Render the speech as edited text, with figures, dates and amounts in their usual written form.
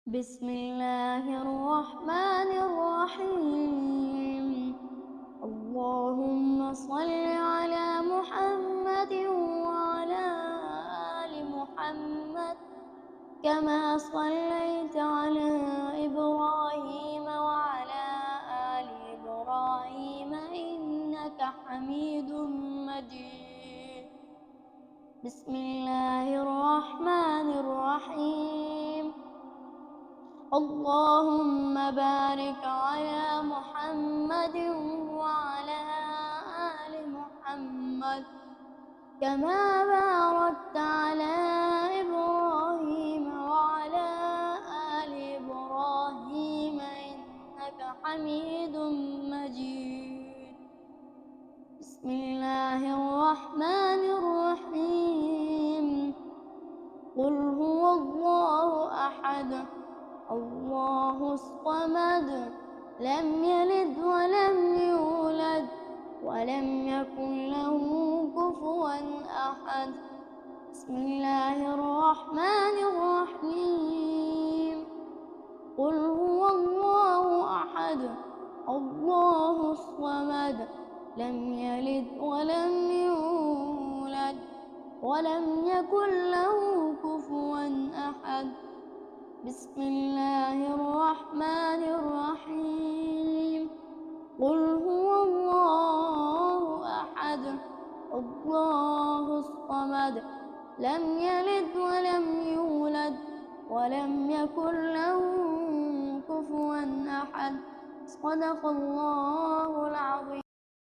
بسم الله الرحمن الرحيم. اللهم صل على محمد وعلى آل محمد كما صليت على إبراهيم وعلى آل إبراهيم إنك حميد مجيد. بسم الله الرحمن الرحيم. اللهم بارك على محمد وعلى آل محمد كما باركت على إبراهيم وعلى آل إبراهيم إنك حميد مجيد. بسم الله الرحمن الرحيم. قل هو الله أحد الله الصمد لم يلد ولم يولد ولم يكن له كفوا أحد. بسم الله الرحمن الرحيم. قل هو الله أحد الله الصمد لم يلد ولم يولد ولم يكن له كفوا أحد. بسم الله الرحمن الرحيم. قل هو الله أحد الله الصمد لم يلد ولم يولد ولم يكن له كفوا أحد. صدق الله العظيم.